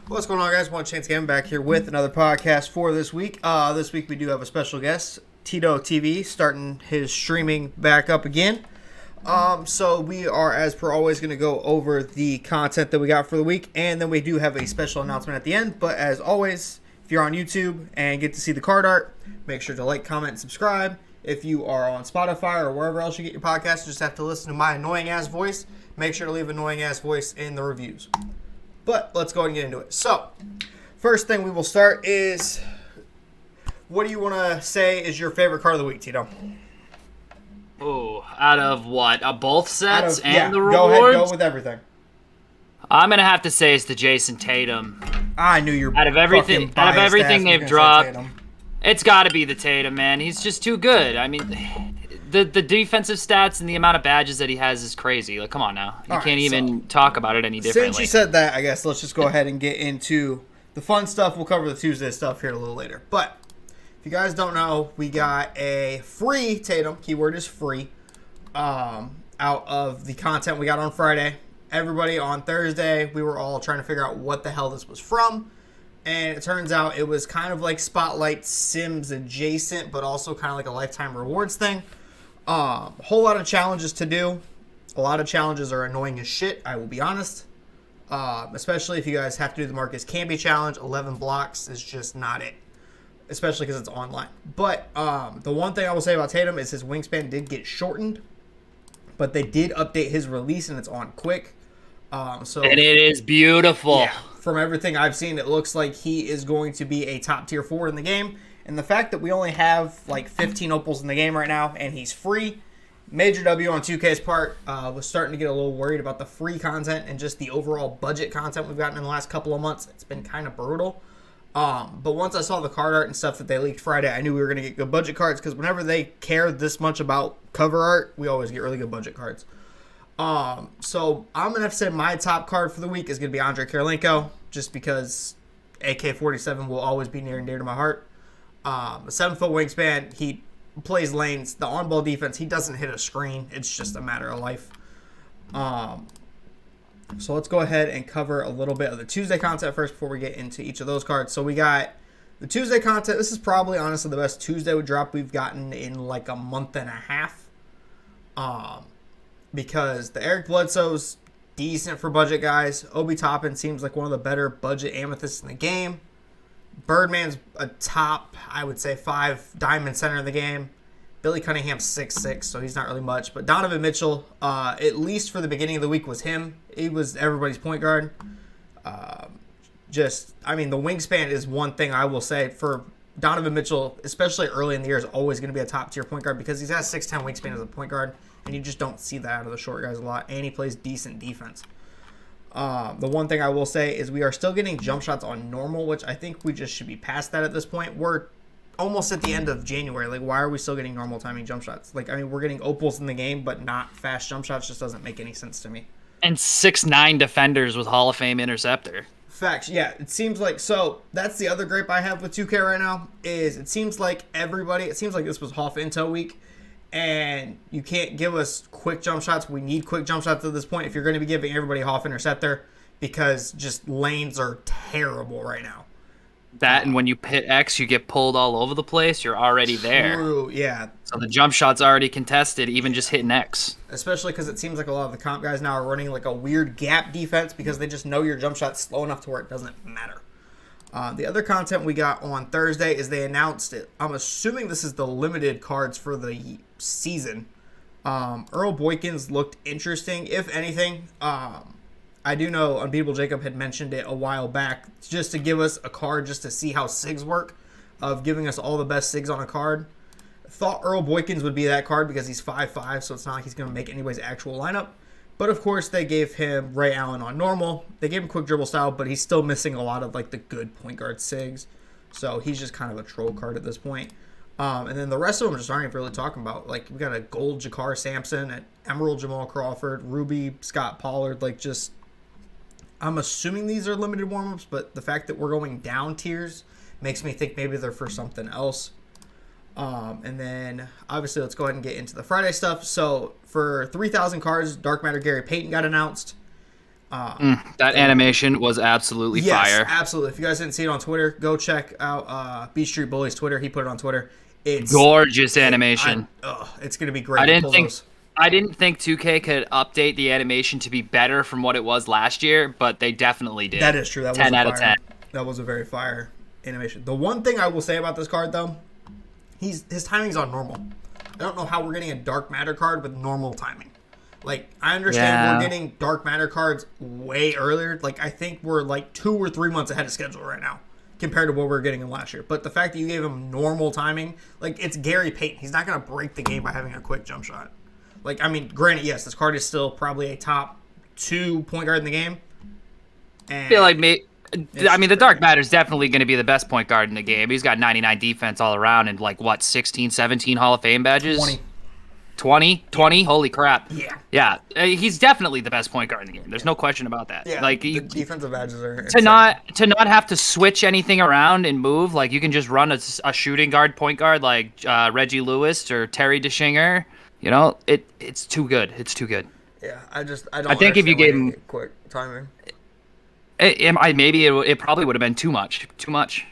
What's going on, guys? One Chance Again back here with another podcast for this week. This week we do have a special guest, Tidotv, starting his streaming back up again. So we are, as per always, going to go over the content that we got for the week, and then we do have a special announcement at the end. But as always, if you're on YouTube and get to see the card art, make sure to like, comment, and subscribe. If you are on Spotify or wherever else you get your podcast, you just have to listen to my annoying-ass voice. Make sure to leave annoying-ass voice in the reviews. But let's go ahead and get into it. So, first thing we will start is, what do you want to say is your favorite card of the week, Tito? Oh, out of what? Both sets the rewards? Go ahead, go with everything. I'm going to have to say it's the Jason Tatum. I knew you were Out of everything they've dropped, it's got to be the Tatum, man. He's just too good. I mean, the defensive stats and the amount of badges that he has is crazy. Like, come on now. You can't even talk about it any differently. Since you said that, I guess let's just go ahead and get into the fun stuff. We'll cover the Tuesday stuff here a little later. But if you guys don't know, we got a free Tatum, keyword is free, out of the content we got on Friday. Everybody on Thursday, we were all trying to figure out what the hell this was from. And it turns out it was kind of like Spotlight Sims adjacent, but also kind of like a lifetime rewards thing. Whole lot of challenges to do. A lot of challenges are annoying as shit, I will be honest. Especially if you guys have to do the Marcus Camby challenge. 11 blocks is just not it. Especially because it's online. But the one thing I will say about Tatum is his wingspan did get shortened. But they did update his release and it's on quick. And it is beautiful. Yeah, from everything I've seen, it looks like he is going to be a top tier forward in the game. And the fact that we only have like 15 opals in the game right now and he's free, major W on 2K's part. Was starting to get a little worried about the free content and just the overall budget content we've gotten in the last couple of months. It's been kind of brutal. But once I saw the card art and stuff that they leaked Friday, I knew we were going to get good budget cards because whenever they care this much about cover art, we always get really good budget cards. So I'm going to have to say my top card for the week is going to be Andre Kirilenko, just because AK-47 will always be near and dear to my heart. A 7-foot wingspan, he plays lanes. The on-ball defense, he doesn't hit a screen. It's just a matter of life. So let's go ahead and cover a little bit of the Tuesday content first before we get into each of those cards. So we got the Tuesday content. This is probably, honestly, the best Tuesday drop we've gotten in like a month and a half. Because the Eric Bledsoe's decent for budget guys. Obi Toppin seems like one of the better budget amethysts in the game. Birdman's a top, I would say, 5 diamond center in the game. Billy Cunningham's 6'6", so he's not really much. But Donovan Mitchell, at least for the beginning of the week, was him. He was everybody's point guard. The wingspan is one thing I will say for Donovan Mitchell, especially early in the year, is always going to be a top-tier point guard because he's got a 6'10" wingspan as a point guard, and you just don't see that out of the short guys a lot, and he plays decent defense. The one thing I will say is we are still getting jump shots on normal, which I think we just should be past that at this point. We're almost at the end of January. Like, why are we still getting normal timing jump shots? Like, I mean, we're getting opals in the game, but not fast jump shots. Just doesn't make any sense to me. And 6'9" defenders with Hall of Fame interceptor. Facts, yeah. It seems like, so that's the other gripe I have with 2K right now, is it seems like this was Hoff Intel week, and you can't give us quick jump shots. We need quick jump shots at this point if you're going to be giving everybody Hoff interceptor, because just lanes are terrible right now. That, and when you hit X, you get pulled all over the place. You're already there. True, yeah. So the jump shot's already contested, even just hitting X. Especially because it seems like a lot of the comp guys now are running like a weird gap defense because they just know your jump shot's slow enough to where it doesn't matter. The other content we got on Thursday is they announced it. I'm assuming this is the limited cards for the season. Earl Boykins looked interesting, if anything. I do know Unbeatable Jacob had mentioned it a while back just to give us a card just to see how SIGs work, of giving us all the best SIGs on a card. Thought Earl Boykins would be that card because he's 5'5", so it's not like he's going to make anybody's actual lineup. But of course, they gave him Ray Allen on normal. They gave him quick dribble style, but he's still missing a lot of like the good point guard SIGs. So he's just kind of a troll card at this point. And then the rest of them just aren't even really talking about. Like, we got a gold Jakar Sampson, an emerald Jamal Crawford, ruby Scott Pollard, like just... I'm assuming these are limited warm-ups, but the fact that we're going down tiers makes me think maybe they're for something else. And then, obviously, let's go ahead and get into the Friday stuff. So, for 3,000 cards, Dark Matter Gary Payton got announced. That animation was absolutely fire. Absolutely. If you guys didn't see it on Twitter, go check out Beach Street Bully's Twitter. He put it on Twitter. It's gorgeous animation. It's gonna be great. I didn't think 2K could update the animation to be better from what it was last year, but they definitely did. That is true. That 10 out of 10. That was a very fire animation. The one thing I will say about this card, though, his timing's on normal. I don't know how we're getting a Dark Matter card with normal timing. Like, I understand we're getting Dark Matter cards way earlier. Like, I think we're like 2 or 3 months ahead of schedule right now compared to what we were getting in last year. But the fact that you gave him normal timing, like, it's Gary Payton. He's not going to break the game by having a quick jump shot. Like, I mean, granted, yes, this card is still probably a top 2 point guard in the game. And I feel like the Dark Matter is definitely going to be the best point guard in the game. He's got 99 defense all around and, like, what, 16, 17 Hall of Fame badges? 20? Holy crap. Yeah. He's definitely the best point guard in the game. There's no question about that. Yeah, like, the defensive badges are to not have to switch anything around and move. Like, you can just run a shooting guard, point guard like Reggie Lewis or Terry DeShinger. You know, it's too good. It's too good. Yeah, I think if you gave him quick timing, it probably would have been too much.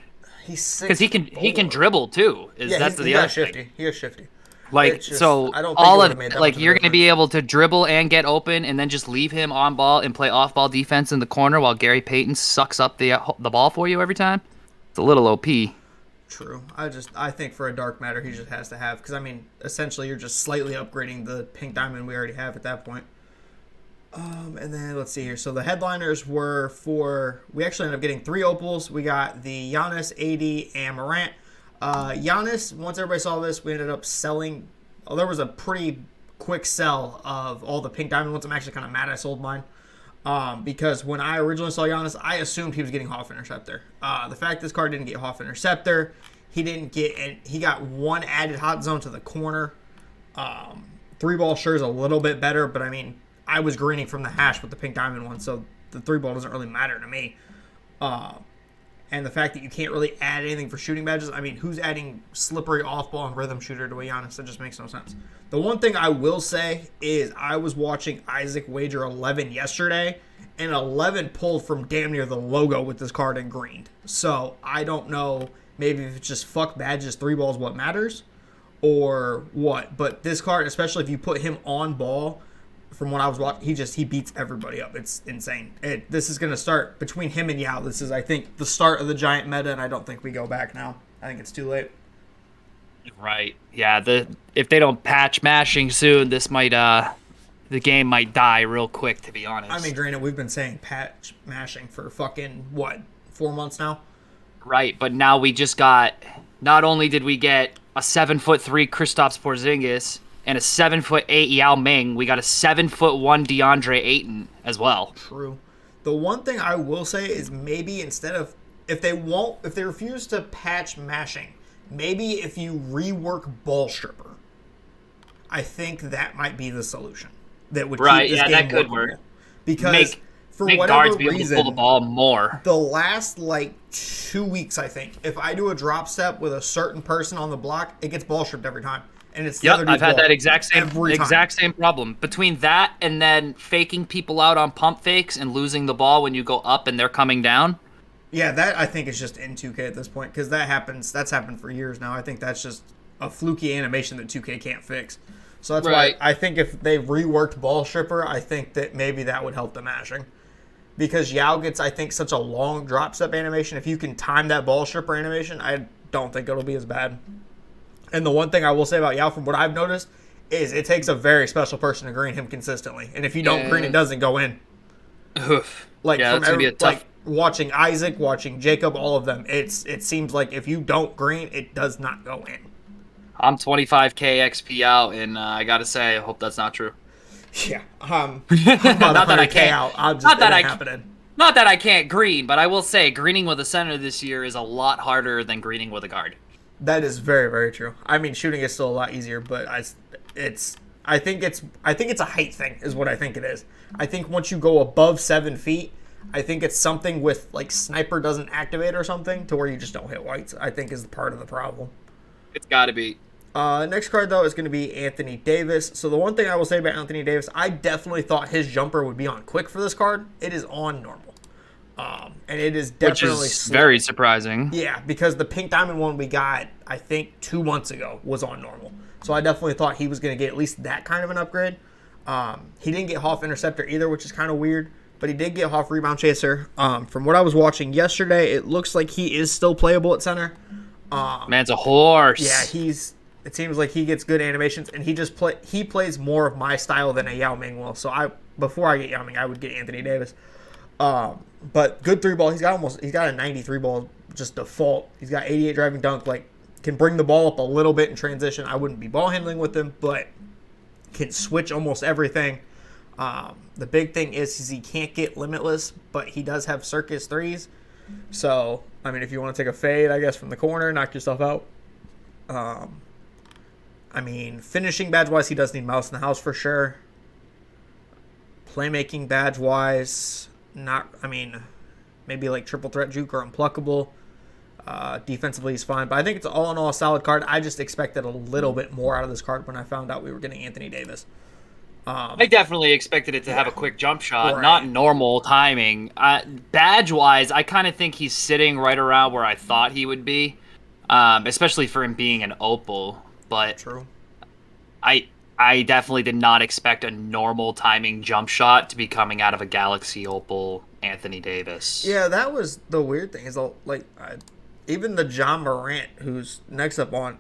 He's because he can dribble too. That's the other shifty. thing. He is shifty. Like, so I don't think all of like you're going to be able to dribble and get open, and then just leave him on ball and play off ball defense in the corner while Gary Payton sucks up the ball for you every time. It's a little OP. True. I think for a Dark Matter he just has to have, because I mean essentially you're just slightly upgrading the pink diamond we already have at that point. And then let's see here. So the headliners were we actually ended up getting 3 opals. We got the Giannis, AD, and Morant. Giannis, once everybody saw this, we ended up selling. Oh, there was a pretty quick sell of all the pink diamond ones. I'm actually kind of mad I sold mine. Because when I originally saw Giannis, I assumed he was getting Hoff Interceptor. The fact this card didn't get Hoff Interceptor, he got 1 added hot zone to the corner. 3-ball sure is a little bit better, but I mean, I was greening from the hash with the pink diamond one, so the 3-ball doesn't really matter to me. And the fact that you can't really add anything for shooting badges, I mean, who's adding slippery off-ball and rhythm shooter to a Giannis? That just makes no sense. The one thing I will say is I was watching Isaac wager 11 yesterday, and 11 pulled from damn near the logo with this card in green. So I don't know, maybe if it's just fuck badges, 3-ball is what matters, or what. But this card, especially if you put him on ball, from what I was watching, he beats everybody up. It's insane. This is going to start between him and Yao. This is, I think, the start of the giant meta, and I don't think we go back now. I think it's too late. Right. Yeah. If they don't patch mashing soon, this might the game might die real quick. To be honest. I mean, granted, we've been saying patch mashing for fucking 4 months now. Right, but now we just got. Not only did we get a 7'3" Kristaps Porzingis and a 7'8" Yao Ming, we got a 7'1" DeAndre Ayton as well. True. The one thing I will say is maybe instead of if they refuse to patch mashing, maybe if you rework ball stripper, I think that might be the solution. That would keep this game that could workable. work. Because for make whatever guards be able to pull the ball more. The last 2 weeks, I think, if I do a drop step with a certain person on the block, it gets ball stripped every time. And it's I've had that exact same problem. Between that and then faking people out on pump fakes and losing the ball when you go up and they're coming down. Yeah, that I think is just in 2K at this point, because that's happened for years now. I think that's just a fluky animation that 2K can't fix. So that's why I think if they reworked ball stripper, I think that maybe that would help the mashing. Because Yao gets, I think, such a long drop step animation. If you can time that ball stripper animation, I don't think it'll be as bad. And the one thing I will say about Yao, from what I've noticed, is it takes a very special person to green him consistently. And if you don't green, it doesn't go in. Oof. That's going to be a tough... watching Isaac, watching Jacob, all of them, it seems like if you don't green, it does not go in. I'm 25k XP out, and I got to say, I hope that's not true. Yeah. I'm not that I can't. Out. Not that I can't green, but I will say greening with a center this year is a lot harder than greening with a guard. That is very, very true. I mean, shooting is still a lot easier, but I think it's a height thing is what I think it is. I think once you go above 7 feet, I think it's something with sniper doesn't activate or something to where you just don't hit whites. I think is part of the problem. It's got to be. Next card, though, is going to be Anthony Davis. So the one thing I will say about Anthony Davis, I definitely thought his jumper would be on quick for this card. It is on normal. And it is definitely... Which is very surprising. Yeah, because the pink diamond one we got, I think, 2 months ago was on normal. So I definitely thought he was going to get at least that kind of an upgrade. He didn't get Hoff Interceptor either, which is kind of weird. But he did get Hoff Rebound Chaser. From what I was watching yesterday, it looks like he is still playable at center. Man's a horse. Yeah, it seems like he gets good animations, and he plays more of my style than a Yao Ming will. So before I get Yao Ming, I would get Anthony Davis. But good 3-ball. He's got a 93 ball just default. He's got 88 driving dunk. Like, can bring the ball up a little bit in transition. I wouldn't be ball handling with him, but can switch almost everything. The big thing is he can't get limitless, but he does have circus threes. So, I mean, if you want to take a fade, I guess, from the corner, knock yourself out. I mean, finishing badge-wise, he does need mouse in the house for sure. Playmaking badge-wise, maybe like triple threat juke or unpluckable. Defensively, he's fine. But I think it's all in all a solid card. I just expected a little bit more out of this card when I found out we were getting Anthony Davis. I definitely expected it to have a quick jump shot, not normal timing. Badge-wise, I kind of think he's sitting right around where I thought he would be, especially for him being an opal. But true. I definitely did not expect a normal timing jump shot to be coming out of a Galaxy Opal Anthony Davis. Yeah, that was the weird thing. Is even the John Morant, who's next up on,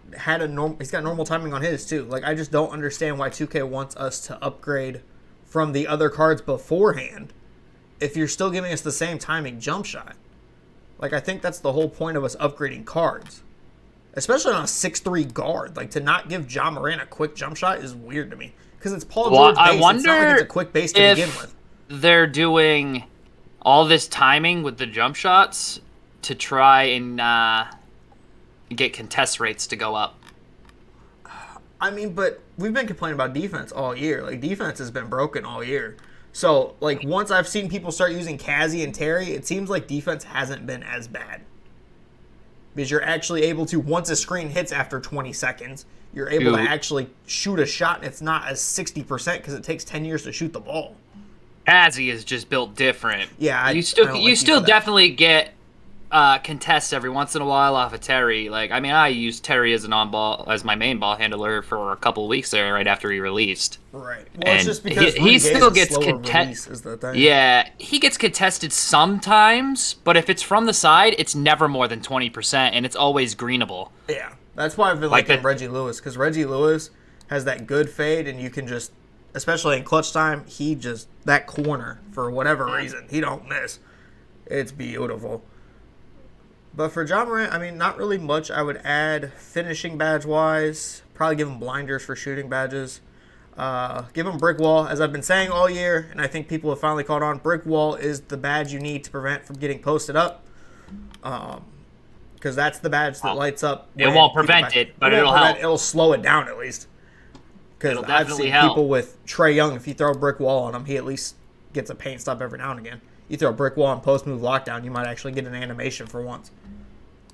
he's got normal timing on his too. Like, I just don't understand why 2K wants us to upgrade from the other cards beforehand if you're still giving us the same timing jump shot. Like, I think that's the whole point of us upgrading cards. Especially on a 6'3" guard. Like, to not give John Morant a quick jump shot is weird to me. Because it's Paul George base. I wonder it's not like it's a quick base to begin with. They're doing all this timing with the jump shots to try and get contest rates to go up. I mean, but we've been complaining about defense all year. Like, defense has been broken all year. So, like, once I've seen people start using Kazi and Terry, it seems like defense hasn't been as bad. Because you're actually able to, once a screen hits after 20 seconds, you're able to actually shoot a shot, and it's not as 60% because it takes 10 years to shoot the ball. Kazi is just built different. Yeah, you still definitely get contests every once in a while off of Terry. Like, I mean, I used Terry as as my main ball handler for a couple of weeks there right after he released. Right. Well, it's just because he still gets contested. Yeah, he gets contested sometimes, but if it's from the side, it's never more than 20%, and it's always greenable. Yeah, that's why I've been liking Reggie Lewis, because Reggie Lewis has that good fade, and you can just, especially in clutch time, that corner, for whatever reason, he don't miss. It's beautiful. But for John Morant, I mean, not really much I would add finishing badge-wise. Probably give him blinders for shooting badges. Give him brick wall, as I've been saying all year, and I think people have finally caught on. Brick wall is the badge you need to prevent from getting posted up. Because that's the badge that lights up. It won't prevent it, but it'll help. It'll slow it down at least. Because I've seen people with Trae Young, if you throw a brick wall on him, he at least gets a paint stop every now and again. You throw a brick wall and post-move lockdown, you might actually get an animation for once.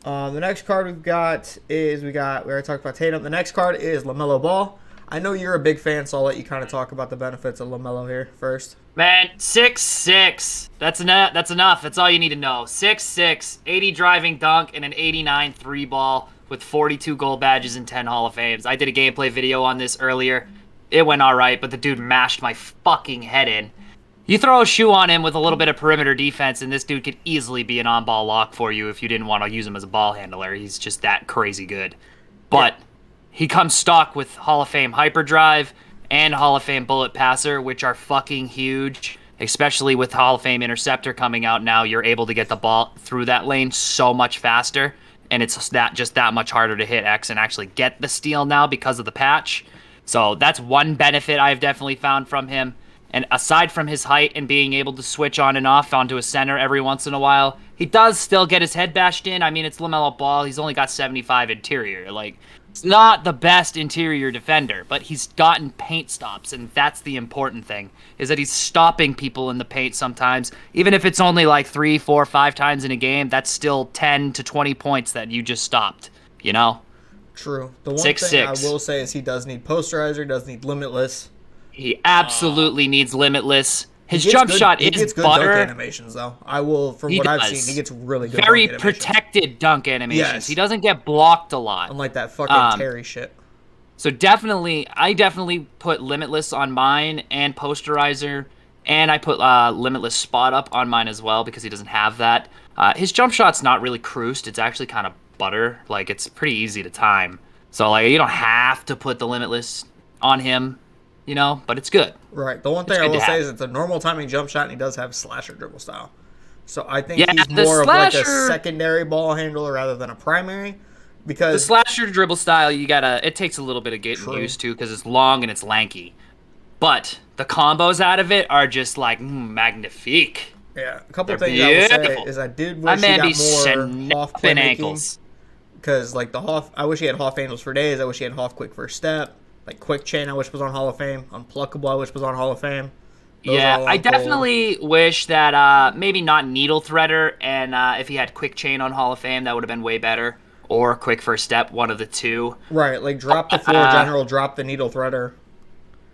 The next card we've got is, we already talked about Tatum. The next card is Lamellar Ball. I know you're a big fan, so I'll let you kind of talk about the benefits of LaMelo here first. Man, 6'6". That's enough. That's all you need to know. 6'6", 80 driving dunk, and an 89 3-ball with 42 gold badges and 10 Hall of Fames. I did a gameplay video on this earlier. It went all right, but the dude mashed my fucking head in. You throw a shoe on him with a little bit of perimeter defense, and this dude could easily be an on-ball lock for you if you didn't want to use him as a ball handler. He's just that crazy good. But he comes stock with Hall of Fame Hyperdrive and Hall of Fame Bullet Passer, which are fucking huge, especially with Hall of Fame Interceptor coming out now. You're able to get the ball through that lane so much faster, and it's just that much harder to hit X and actually get the steal now because of the patch. So that's one benefit I've definitely found from him. And aside from his height and being able to switch on and off onto a center every once in a while, he does still get his head bashed in. I mean, it's LaMelo Ball. He's only got 75 interior. Like, it's not the best interior defender, but he's gotten paint stops, and that's the important thing, is that he's stopping people in the paint sometimes. Even if it's only like 3, 4, 5 times in a game, that's still 10 to 20 points that you just stopped, you know? True. The one 6'6". thing I will say is he does need posterizer, he does need limitless. He absolutely needs limitless. His jump shot is He gets good butter. dunk animations, though. I've seen, he gets really good very dunk animations. protected dunk animations. Yes. He doesn't get blocked a lot. Unlike that fucking Terry shit. So I definitely put limitless on mine and posterizer, and I put limitless spot up on mine as well because he doesn't have that. His jump shot's not really cruised. It's actually kind of butter. Like, it's pretty easy to time. So, like, you don't have to put the limitless on him, you know, but it's good. Right. The one thing I will say is it's a normal timing jump shot, and he does have slasher dribble style. So I think he's more of like a secondary ball handler rather than a primary. Because the slasher dribble style, it takes a little bit of getting used to because it's long and it's lanky. But the combos out of it are just like magnifique. Yeah, a couple things I will say is I did wish he got more Hoff playmaking. Because like I wish he had Hoff handles for days. I wish he had Hoff quick first step. Like quick chain, I wish was on Hall of Fame. Unpluckable, I wish was on Hall of Fame. I definitely wish that maybe not needle threader, and if he had quick chain on Hall of Fame, that would have been way better. Or quick first step, one of the two. Right, like drop the floor general, drop the needle threader.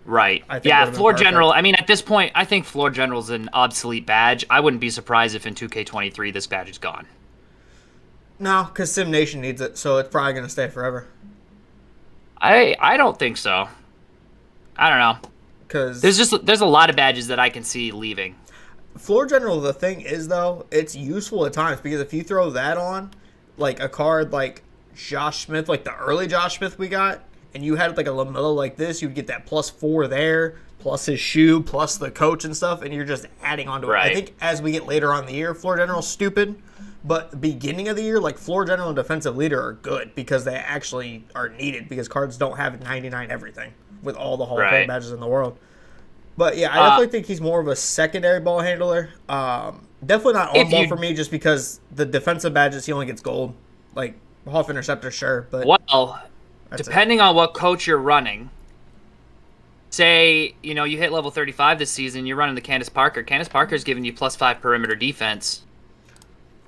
Right. Yeah, floor general. I mean, at this point, I think floor general is an obsolete badge. I wouldn't be surprised if in 2K23 this badge is gone. No, because Sim Nation needs it, so it's probably going to stay forever. I don't think so. I don't know. Because there's a lot of badges that I can see leaving. Floor general, the thing is, though, it's useful at times because if you throw that on, like a card like Josh Smith, like the early Josh Smith we got, and you had like a Lamellar like this, you'd get that +4 there, plus his shoe, plus the coach and stuff, and you're just adding on to it. I think as we get later on in the year, floor general's stupid, but beginning of the year, like floor general and defensive leader are good because they actually are needed because cards don't have 99 everything with all the Hall of Fame badges in the world. But yeah, I definitely think he's more of a secondary ball handler. Definitely not on ball for me just because the defensive badges, he only gets gold. Like, Hoff interceptor, sure. But depending on what coach you're running, say, you hit level 35 this season, you're running the Candace Parker. Candace Parker's giving you +5 perimeter defense.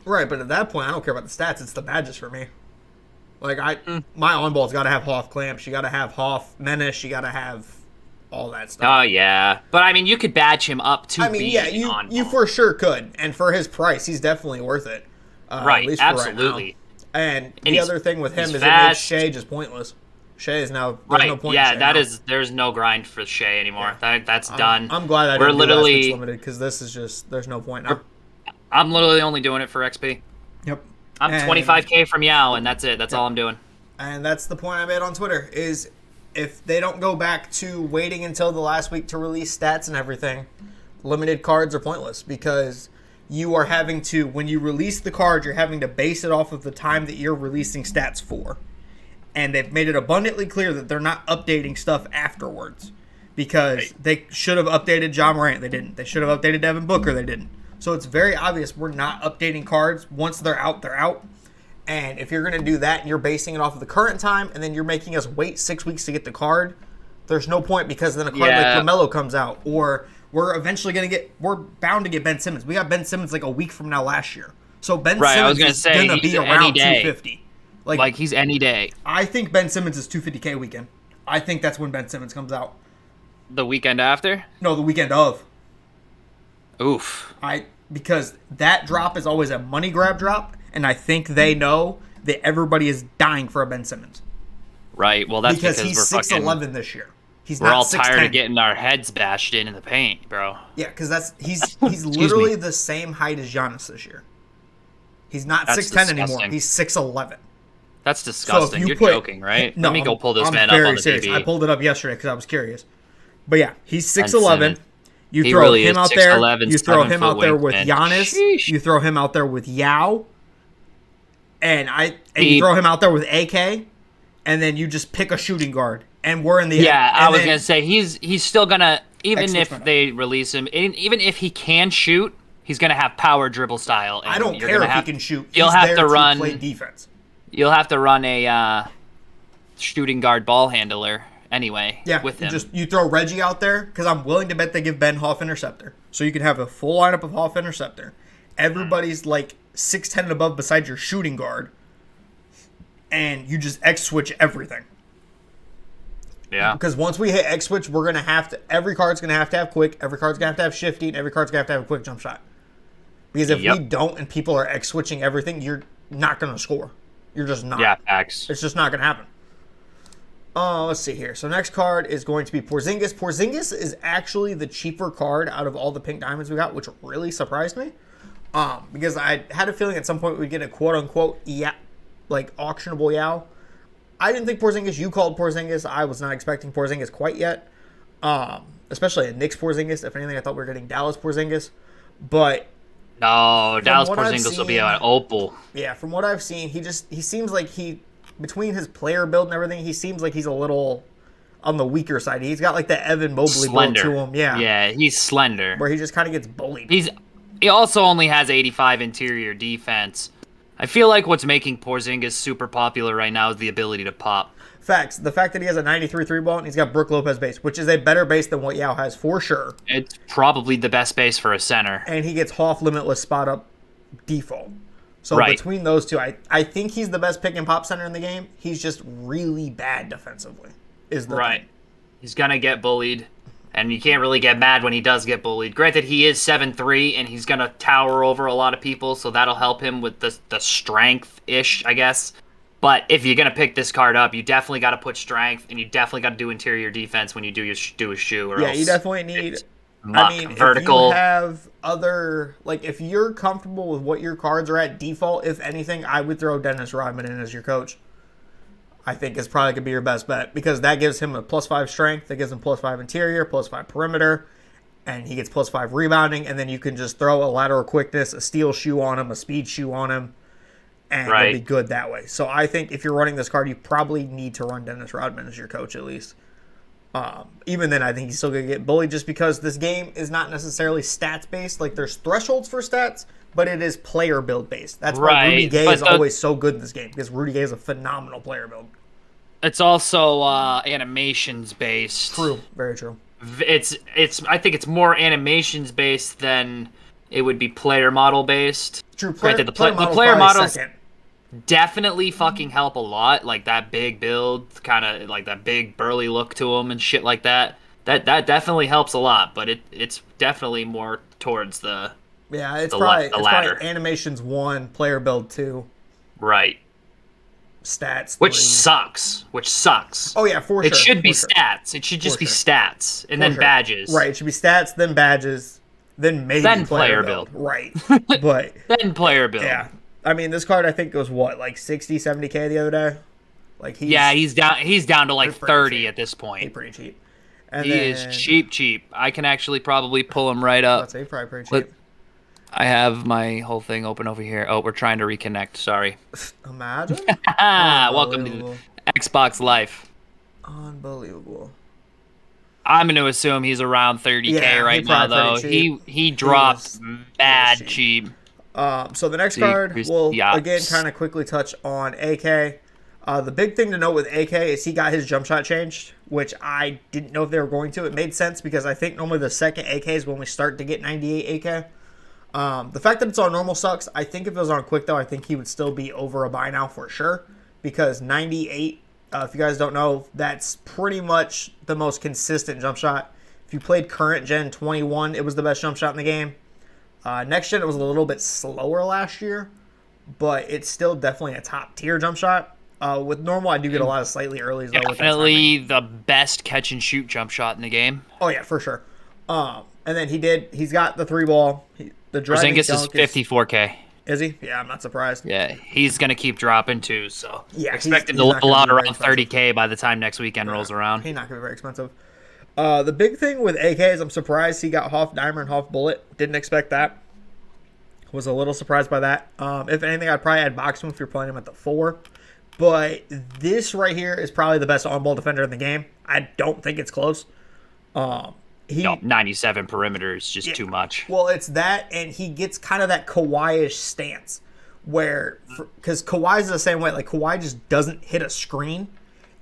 Right, but at that point, I don't care about the stats. It's the badges for me. Like, my on-ball's got to have Hoff clamps. You got to have Hoff menace. You got to have all that stuff. Oh, yeah. But, I mean, you could badge him up to you for sure could. And for his price, he's definitely worth it. Right, at least for absolutely. Right now. And the other thing with him is fast. it makes Shea just pointless. Shea is now no point. Yeah, in Shea there's no grind for Shea anymore. Yeah. That's done. I'm glad I didn't do last limited because this is just there's no point now. I'm literally only doing it for XP. Yep. I'm 25k from Yao, and that's it. That's all I'm doing. And that's the point I made on Twitter is if they don't go back to waiting until the last week to release stats and everything, limited cards are pointless because you are having to, when you release the card, you're having to base it off of the time that you're releasing stats for. And they've made it abundantly clear that they're not updating stuff afterwards because they should have updated John Morant. They didn't. They should have updated Devin Booker. They didn't. So it's very obvious we're not updating cards. Once they're out, they're out. And if you're going to do that and you're basing it off of the current time and then you're making us wait 6 weeks to get the card, there's no point because then a card like LaMelo comes out or we're eventually we're bound to get Ben Simmons. We got Ben Simmons like a week from now last year. So Ben Simmons is going to be around 250. Like he's any day. I think Ben Simmons is 250K weekend. I think that's when Ben Simmons comes out. The weekend after? No, the weekend of. Oof. Because that drop is always a money grab drop, and I think they know that everybody is dying for a Ben Simmons. Right. Well, that's because he's 6'11" this year. We're all tired of getting our heads bashed in the paint, bro. Yeah, because he's literally the same height as Giannis this year. He's not 6'10" anymore. He's 6'11". That's disgusting. So you're joking, right? No, let me go pull this man up on the TV. I pulled it up yesterday because I was curious. But yeah, he's 6'11". You throw him out there. You throw him out there with Giannis. Sheesh. You throw him out there with Yao. And you throw him out there with AK. And then you just pick a shooting guard. And we're in the I was gonna say he's still gonna they release him, even if he can shoot, he's gonna have power dribble style. And I don't care if he can shoot. You'll have to run play defense. You'll have to run a shooting guard ball handler anyway. Yeah, with him. You throw Reggie out there because I'm willing to bet they give Ben Hoff interceptor, so you can have a full lineup of Hoff interceptor. Everybody's like 6'10" and above besides your shooting guard. and you just X switch everything. Yeah. Because once we hit X switch, we're going to have to, every card's going to have quick, every card's going to have shifting, every card's going to have a quick jump shot. Because if we don't and people are X switching everything, you're not going to score. You're just not. Yeah, facts. It's just not going to happen. Let's see here. So next card is going to be Porzingis. Porzingis is actually the cheaper card out of all the pink diamonds we got, which really surprised me. Because I had a feeling at some point we'd get a quote-unquote auctionable Yao. I didn't think Porzingis. You called Porzingis. I was not expecting Porzingis quite yet. Especially a Knicks Porzingis. If anything, I thought we were getting Dallas Porzingis. But no, Dallas Porzingis will be an opal. Yeah, from what I've seen, he seems like between his player build and everything, he seems like he's a little on the weaker side. He's got like the Evan Mobley build to him. Yeah. Yeah, he's slender. Where he just kind of gets bullied. He also only has 85 interior defense. I feel like what's making Porzingis super popular right now is the ability to pop. Facts. The fact that he has a 93 3-ball and he's got Brook Lopez base, which is a better base than what Yao has for sure. It's probably the best base for a center. And he gets Hoff limitless spot up default. So between those two, I think he's the best pick and pop center in the game. He's just really bad defensively. Is the thing. He's going to get bullied. And you can't really get mad when he does get bullied. Granted, he is 7'3", and he's going to tower over a lot of people, so that'll help him with the strength-ish, I guess. But if you're going to pick this card up, you definitely got to put strength, and you definitely got to do interior defense when you do a shoe. Or else you definitely need... vertical. If you have other... if you're comfortable with what your cards are at default, if anything, I would throw Dennis Rodman in as your coach. I think is probably going to be your best bet because that gives him a +5 strength, that gives him +5 interior, +5 perimeter, and he gets +5 rebounding, and then you can just throw a lateral quickness, a steal shoe on him, a speed shoe on him, and it'll be good that way. So I think if you're running this card, you probably need to run Dennis Rodman as your coach at least. Even then, I think he's still going to get bullied just because this game is not necessarily stats-based. There's thresholds for stats, but it is player build based. That's why Rudy Gay is always so good in this game because Rudy Gay is a phenomenal player build. It's also animations based. True, very true. I think it's more animations based than it would be player model based. True, the player models definitely fucking help a lot. Like that big build, kind of like that big burly look to them and shit like that. That definitely helps a lot, but it's definitely more towards the it's the probably latter. Animations 1, player build 2. Right. Stats 3. Which sucks. Oh yeah, for sure. It should be stats. It should just be stats and then badges. Right, it should be stats, then badges, then maybe player build. Right. But then player build. Yeah. I mean, this card I think was what, 60, 70K the other day? He's down to 30 cheap. At this point. He's pretty cheap. And he is cheap. I can actually probably pull him right up. I'd say probably pretty cheap. I have my whole thing open over here. Oh, we're trying to reconnect. Sorry. Imagine. Welcome to Xbox Life. Unbelievable. I'm going to assume he's around 30K right now, though. He dropped bad cheap. So the next card, we'll again kind of quickly touch on AK. The big thing to note with AK is he got his jump shot changed, which I didn't know if they were going to. It made sense because I think normally the second AK is when we start to get 98 AK. The fact that it's on normal sucks. I think if it was on quick, though, I think he would still be over a buy now for sure. Because 98, if you guys don't know, that's pretty much the most consistent jump shot. If you played current gen 21, it was the best jump shot in the game. Next gen, it was a little bit slower last year, but it's still definitely a top tier jump shot. With normal, I do get a lot of slightly early. Definitely the best catch and shoot jump shot in the game. Oh yeah, for sure. And then he's got the 3-ball. The Porzingis is 54K. Is he? Yeah, I'm not surprised. Yeah, he's going to keep dropping too, so expect him to level out around 30K by the time next weekend rolls around. He's not going to be very expensive. The big thing with AK is I'm surprised he got Hoff Dimer and Hoff Bullet. Didn't expect that. Was a little surprised by that. If anything, I'd probably add Boxman if you're playing him at the 4. But this right here is probably the best on-ball defender in the game. I don't think it's close. 97 perimeter is just too much. Well, it's that, and he gets kind of that Kawhi-ish stance where, because Kawhi's the same way. Kawhi just doesn't hit a screen.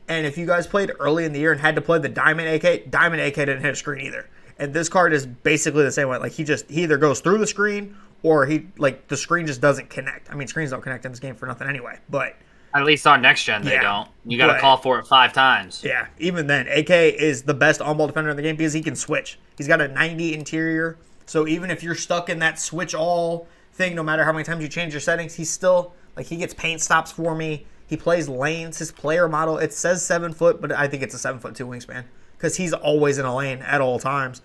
And if you guys played early in the year and had to play the Diamond AK didn't hit a screen either. And this card is basically the same way. He either goes through the screen or the screen just doesn't connect. I mean, screens don't connect in this game for nothing anyway. But At least on next gen, they don't. You got to call for it 5 times. Yeah, even then, AK is the best on-ball defender in the game because he can switch. He's got a 90 interior, so even if you're stuck in that switch all thing, no matter how many times you change your settings, he's still, like, he gets paint stops for me. He plays lanes. His player model, it says 7 foot, but I think it's a 7'2" wingspan because he's always in a lane at all times.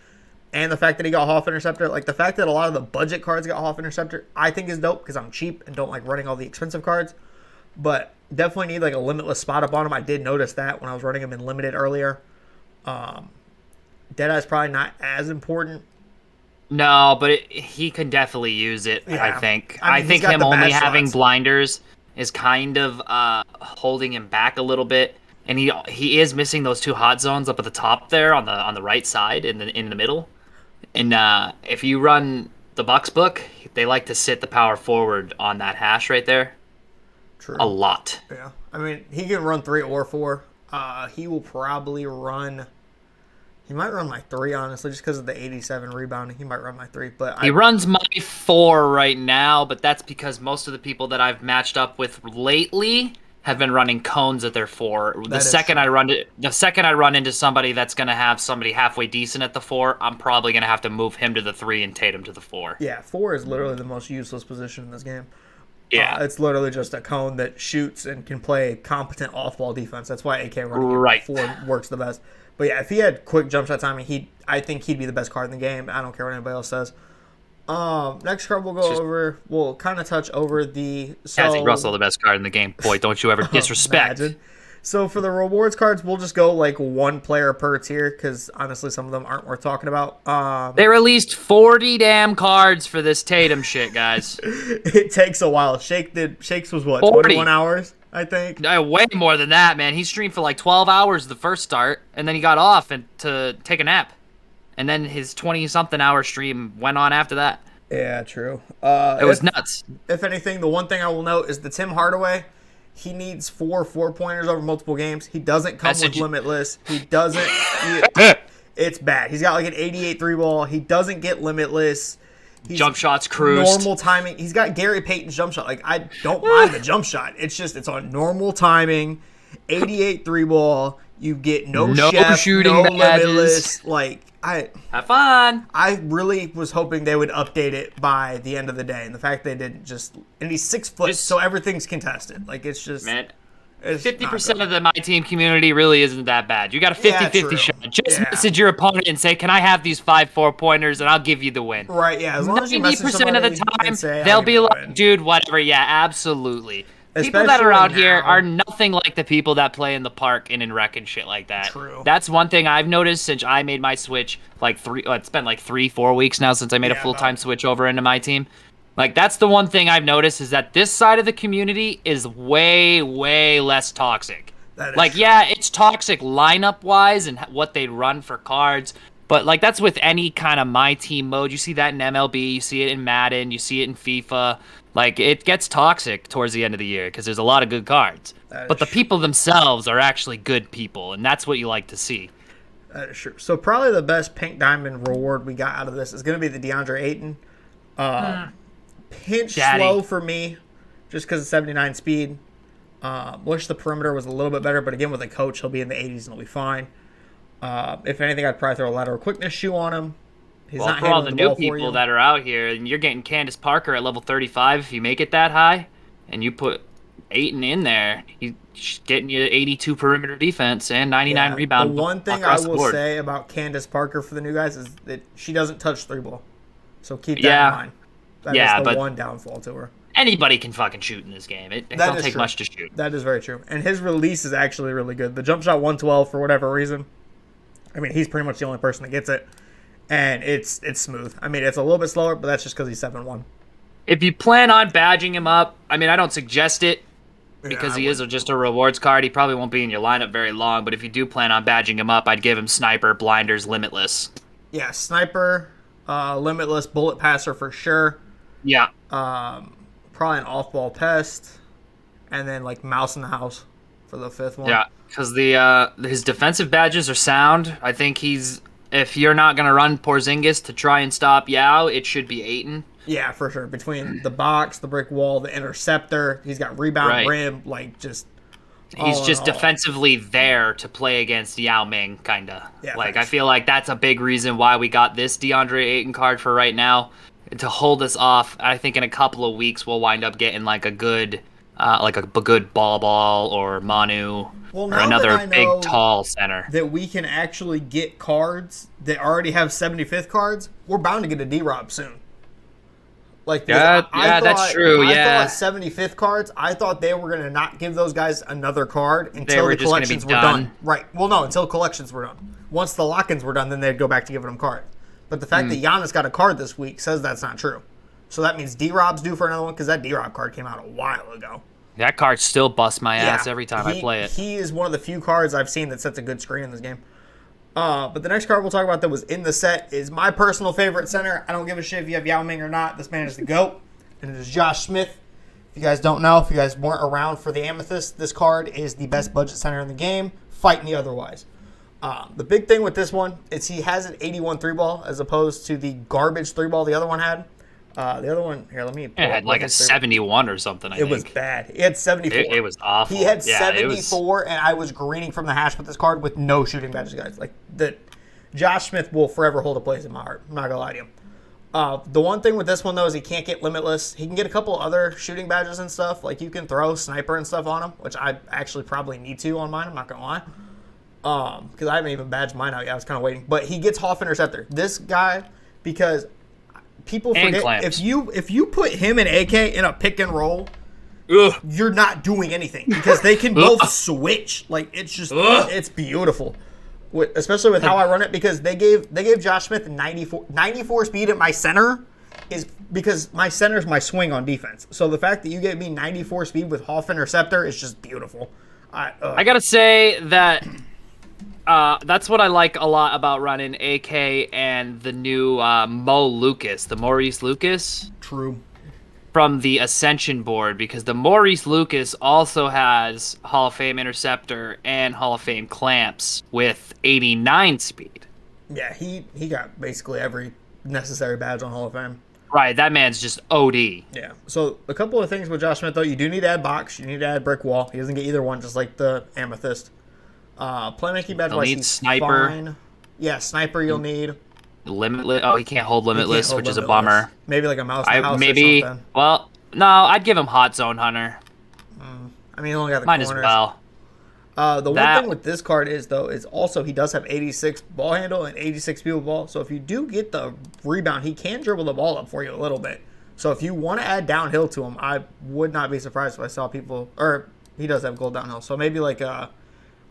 And the fact that he got Hoff Interceptor, like the fact that a lot of the budget cards got Hoff Interceptor, I think is dope because I'm cheap and don't like running all the expensive cards. But definitely need like a limitless spot up on him. I did notice that when I was running him in limited earlier. Deadeye's probably not as important. No, but he can definitely use it, I think. I think him only having blinders is kind of holding him back a little bit. And he is missing those 2 hot zones up at the top there on the right side in the middle. And if you run the Bucks book, they like to sit the power forward on that hash right there. True. A lot. Yeah. I mean, he can run 3 or 4. He will probably run... He might run my 3, honestly, just because of the 87 rebounding. He might run my 3, but he runs my 4 right now, but that's because most of the people that I've matched up with lately have been running cones at their 4. The second I run into somebody that's going to have somebody halfway decent at the 4, I'm probably going to have to move him to the 3 and Tatum to the 4. Yeah, 4 is literally the most useless position in this game. Yeah. It's literally just a cone that shoots and can play competent off-ball defense. That's why AK running 4 works the best. But yeah, if he had quick jump shot timing, I think he'd be the best card in the game. I don't care what anybody else says. Next card we'll kind of touch over the... Cassie Russell, the best card in the game. Boy, don't you ever disrespect. Imagine. So for the rewards cards, we'll just go like 1 player per tier because honestly, some of them aren't worth talking about. They released 40 damn cards for this Tatum shit, guys. It takes a while. Shakes was what, 40. 21 hours, I think? Way more than that, man. He streamed for like 12 hours the first start, and then he got off to take a nap. And then his 20-something hour stream went on after that. Yeah, true. It was nuts. If anything, the one thing I will note is the Tim Hardaway. He needs 4 4-pointers over multiple games. He doesn't come with Limitless. He doesn't. It's bad. He's got like an 88 3-ball. He doesn't get Limitless. Jump shots cruised. Normal timing. He's got Gary Payton's jump shot. Like, I don't mind the jump shot. It's on normal timing. 88 3-ball. You get no chef, shooting no badges. Limitless. Like, have fun. I really was hoping they would update it by the end of the day, and the fact they didn't and he's 6 foot, so everything's contested. Like, it's just... Man, 50% of the Myteam community really isn't that bad. You got a 50-50 shot. Just message your opponent and say, can I have these 5 4-pointers, and I'll give you the win. Right, yeah. As long as you message 90% of the time, they'll be like, dude, whatever. Yeah, absolutely. People that are out here are nothing like the people that play in the park and in rec and shit like that. True. That's one thing I've noticed since I made my switch it's been like 3-4 weeks now since I made a full-time switch over into Myteam. Like, that's the one thing I've noticed is that this side of the community is way, way less toxic. Like, true. Yeah, it's toxic lineup-wise and what they run for cards, but, like, that's with any kind of Myteam mode. You see that in MLB, you see it in Madden, you see it in FIFA. Like, it gets toxic towards the end of the year because there's a lot of good cards. But the people themselves are actually good people, and that's what you like to see. That is true. So probably the best pink diamond reward we got out of this is going to be the DeAndre Ayton. Pinch slow for me just because of 79 speed. Wish the perimeter was a little bit better, but again, with a coach, he'll be in the 80s and he'll be fine. If anything, I'd probably throw a lateral quickness shoe on him. He's not for all the new people that are out here, and you're getting Candace Parker at level 35, if you make it that high, and you put Ayton in there, he's getting you 82 perimeter defense and 99 rebound. The one thing I will say about Candace Parker for the new guys is that she doesn't touch 3-ball. So keep that in mind. That is the one downfall to her. Anybody can fucking shoot in this game. It don't take much to shoot. That is very true. And his release is actually really good. The jump shot 112 for whatever reason. I mean, he's pretty much the only person that gets it. And it's smooth. I mean, it's a little bit slower, but that's just because he's 7'1". If you plan on badging him up, I mean, I don't suggest it because he is just a rewards card. He probably won't be in your lineup very long, but if you do plan on badging him up, I'd give him Sniper, Blinders, Limitless. Yeah, Sniper, Limitless, Bullet Passer for sure. Yeah. Probably an off-ball pest, and then, like, Mouse in the House for the 5th one. Yeah, because his defensive badges are sound. I think if you're not going to run Porzingis to try and stop Yao, it should be Ayton. Yeah, for sure. Between the box, the brick wall, the interceptor, he's got rebound, rim, like just. He's just defensively there to play against Yao Ming, kind of. Yeah, like, thanks. I feel like that's a big reason why we got this DeAndre Ayton card for right now, to hold us off. I think in a couple of weeks we'll wind up getting like a good ball or Manu or another big tall center. That we can actually get cards that already have 75th cards. We're bound to get a D-Rob soon. Like, that's true. I thought 75th cards, I thought they were going to not give those guys another card until the collections were done. Right. Well, no, until collections were done. Once the lock-ins were done, then they'd go back to giving them cards. But the fact that Giannis got a card this week says that's not true. So that means D-Rob's due for another one because that D-Rob card came out a while ago. That card still busts my ass every time I play it. He is one of the few cards I've seen that sets a good screen in this game. But the next card we'll talk about that was in the set is my personal favorite center. I don't give a shit if you have Yao Ming or not. This man is the GOAT, and it is Josh Smith. If you guys don't know, if you guys weren't around for the Amethyst, this card is the best budget center in the game. Fight me otherwise. The big thing with this one is he has an 81 3-ball as opposed to the garbage 3-ball the other one had. The other one, here, let me... It had like a 71 or something, I think. It was bad. He had 74. It was awful. He had 74, and I was greening from the hash with this card with no shooting badges, guys. Like, Josh Smith will forever hold a place in my heart. I'm not going to lie to you. The one thing with this one, though, is he can't get Limitless. He can get a couple other shooting badges and stuff. Like, you can throw Sniper and stuff on him, which I actually probably need to on mine. I'm not going to lie. Because I haven't even badged mine out yet. I was kind of waiting. But he gets Hoff Interceptor. This guy, because... people forget if you put him and AK in a pick and roll, you're not doing anything because they can both switch. Like it's just it's beautiful, especially with how I run it because they gave Josh Smith 94 speed at my center is because my center is my swing on defense. So the fact that you gave me 94 speed with Hoff Interceptor is just beautiful. I gotta say that. That's what I like a lot about running AK and the new Maurice Lucas. True. From the Ascension board, because the Maurice Lucas also has Hall of Fame Interceptor and Hall of Fame Clamps with 89 speed. Yeah, he got basically every necessary badge on Hall of Fame. Right, that man's just OD. Yeah. So a couple of things with Josh Smith, though. You do need to add box. You need to add brick wall. He doesn't get either one, just like the Amethyst. Playmaking badge wise, he's sniper. Fine. Yeah, sniper you'll need. Limitless. Oh, he can't hold Limitless, which is a bummer. Maybe like a mouse in the house or something. Well, no, I'd give him Hot Zone Hunter. I mean, he only got the Might corners. as well. The one thing with this card is, though, is also he does have 86 ball handle and 86 speed with ball. So if you do get the rebound, he can dribble the ball up for you a little bit. So if you want to add downhill to him, I would not be surprised if I saw people... Or he does have gold downhill. So maybe like a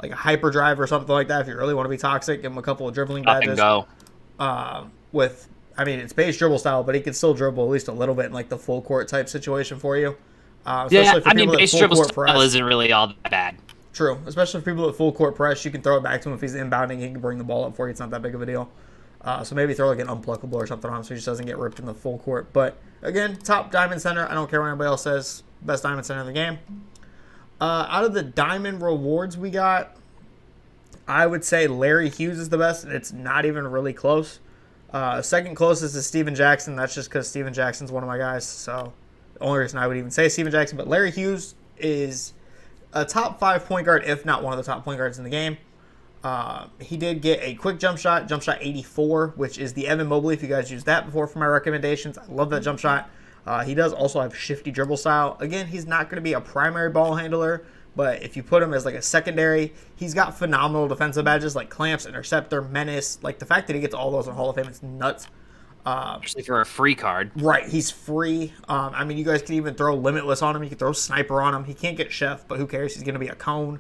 hyperdrive or something like that. If you really want to be toxic, give him a couple of dribbling badges. Up and go. It's base dribble style, but he can still dribble at least a little bit in like the full court type situation for you. Base dribble style isn't really all that bad. True, especially for people at full court press, you can throw it back to him if he's inbounding. He can bring the ball up for you. It's not that big of a deal. So maybe throw like an unpluckable or something on him so he just doesn't get ripped in the full court. But again, top diamond center. I don't care what anybody else says. Best diamond center in the game. Out of the diamond rewards we got, I would say Larry Hughes is the best, and it's not even really close. Second closest is Steven Jackson. That's just because Steven Jackson's one of my guys. So the only reason I would even say Steven Jackson. But Larry Hughes is a top 5 point guard, if not one of the top point guards in the game. He did get a quick jump shot 84, which is the Evan Mobley. If you guys used that before for my recommendations, I love that jump shot. He does also have shifty dribble style. Again, he's not going to be a primary ball handler, but if you put him as like a secondary, he's got phenomenal defensive badges like Clamps, Interceptor, Menace. Like the fact that he gets all those in Hall of Fame is nuts. Especially for a free card. Right, he's free. You guys can even throw Limitless on him. You can throw Sniper on him. He can't get Chef, but who cares? He's going to be a cone.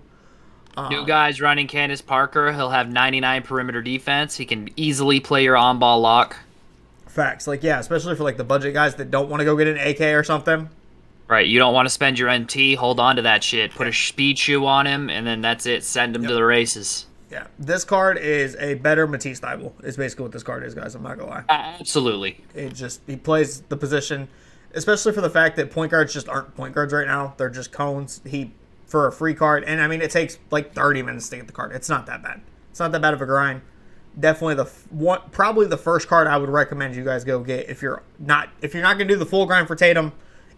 New guys running Candace Parker. He'll have 99 perimeter defense. He can easily play your on-ball lock. Facts. Especially for the budget guys that don't want to go get an AK or something. Right, you don't want to spend your MT. Hold on to that shit. Put a speed shoe on him, and then that's it. Send him to the races. Yeah, this card is a better Matisse Thybulle. Is basically what this card is, guys. I'm not gonna lie. Absolutely. He plays the position, especially for the fact that point guards just aren't point guards right now. They're just cones. For a free card, and it takes 30 minutes to get the card. It's not that bad. It's not that bad of a grind. definitely probably the first card I would recommend you guys go get if you're not gonna do the full grind for Tatum.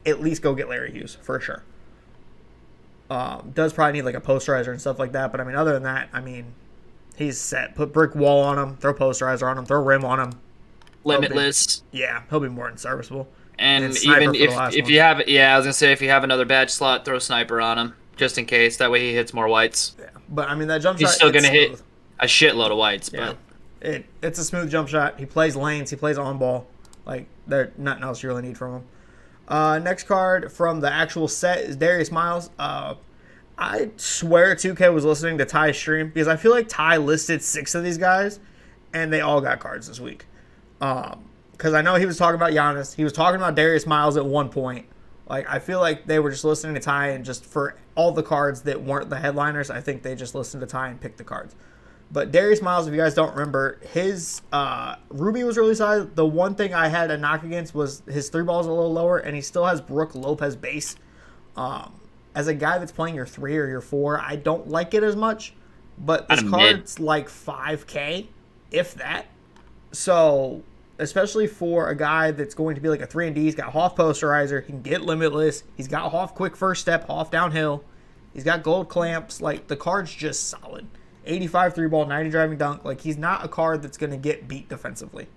At least go get Larry Hughes for sure. Does probably need like a posterizer and stuff like that, but I mean, other than that, I mean, he's set. Put brick wall on him, throw posterizer on him, throw rim on him. Limitless. He'll be more than serviceable. And even if you have, I was gonna say if you have another badge slot, throw sniper on him just in case. That way he hits more whites. Yeah, but I mean that jump shot. He's still gonna hit a shitload of whites, yeah. but it's a smooth jump shot. He plays lanes. He plays on ball. Like there's nothing else you really need from him. Next card from the actual set is Darius Miles. I swear 2K was listening to Ty's stream because I feel like Ty listed 6 of these guys, and they all got cards this week. Because I know he was talking about Giannis. He was talking about Darius Miles at one point. Like, I feel like they were just listening to Ty, and just for all the cards that weren't the headliners, I think they just listened to Ty and picked the cards. But Darius Miles, if you guys don't remember, his Ruby was really solid. The one thing I had a knock against was his 3 balls a little lower, and he still has Brook Lopez base. As a guy that's playing your 3 or your 4, I don't like it as much. But this card's like 5K, if that. So, especially for a guy that's going to be like a 3 and D, he's got Hoff posterizer, he can get limitless, he's got Hoff quick first step, Hoff downhill, he's got gold clamps. Like, the card's just solid. 85 3-ball, 90 driving dunk. Like, he's not a card that's going to get beat defensively.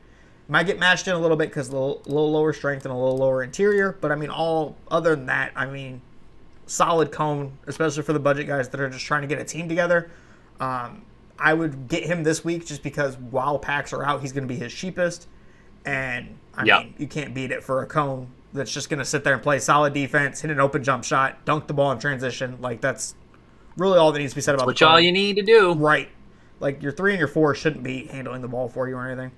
Might get matched in a little bit because a little lower strength and a little lower interior. But, I mean, all other than that, I mean, solid cone, especially for the budget guys that are just trying to get a team together. I would get him this week just because while packs are out, he's going to be his cheapest. And, I mean, you can't beat it for a cone that's just going to sit there and play solid defense, hit an open jump shot, dunk the ball in transition. Like, that's really all that needs to be said about the card. Which all you need to do. Right. Like, your 3 and your 4 shouldn't be handling the ball for you or anything.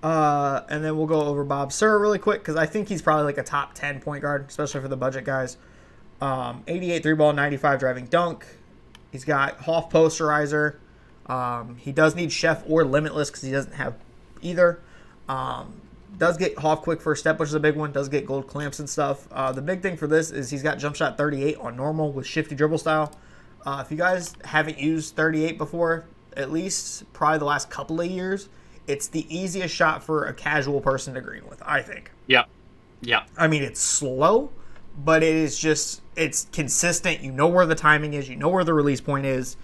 And then we'll go over Bob Sir really quick because I think he's probably like a top 10 point guard, especially for the budget guys. 88 3-ball, 95 driving dunk. He's got Hoff posterizer. He does need Chef or Limitless because he doesn't have either. Does get Hoff quick first step, which is a big one. Does get gold clamps and stuff. The big thing for this is he's got jump shot 38 on normal with shifty dribble style. If you guys haven't used 38 before, at least probably the last couple of years, it's the easiest shot for a casual person to green with, I think. Yeah. I mean, it's slow, but it is just, it's consistent. You know where the timing is. You know where the release point is.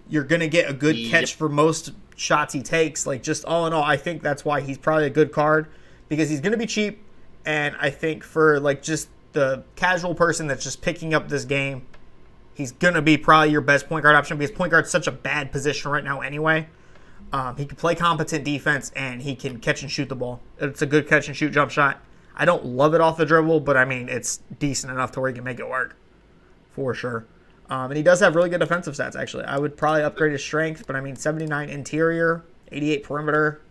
You're going to get a good catch for most shots he takes. Like, just all in all, I think that's why he's probably a good card because he's going to be cheap. And I think for, like, just the casual person that's just picking up this game, he's going to be probably your best point guard option because point guard's such a bad position right now anyway. He can play competent defense, and he can catch and shoot the ball. It's a good catch and shoot jump shot. I don't love it off the dribble, but, I mean, it's decent enough to where he can make it work for sure. And he does have really good defensive stats, actually. I would probably upgrade his strength, but, I mean, 79 interior, 88 perimeter.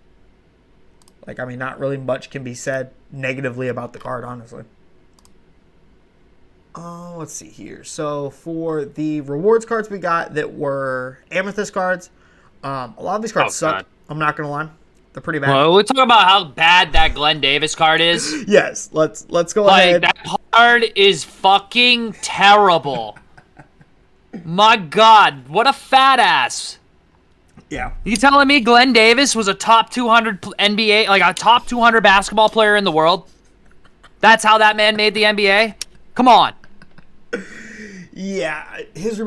Like, I mean, not really much can be said negatively about the card, honestly. Let's see here. So, for the rewards cards we got that were Amethyst cards, a lot of these cards suck. God. I'm not going to lie. They're pretty bad. Well, we're talking about how bad that Glenn Davis card is. Yes, let's go ahead. That card is fucking terrible. My God, what a fat ass. Yeah. You telling me Glenn Davis was a top 200 NBA, like a top 200 basketball player in the world? That's how that man made the NBA? Come on. Yeah, his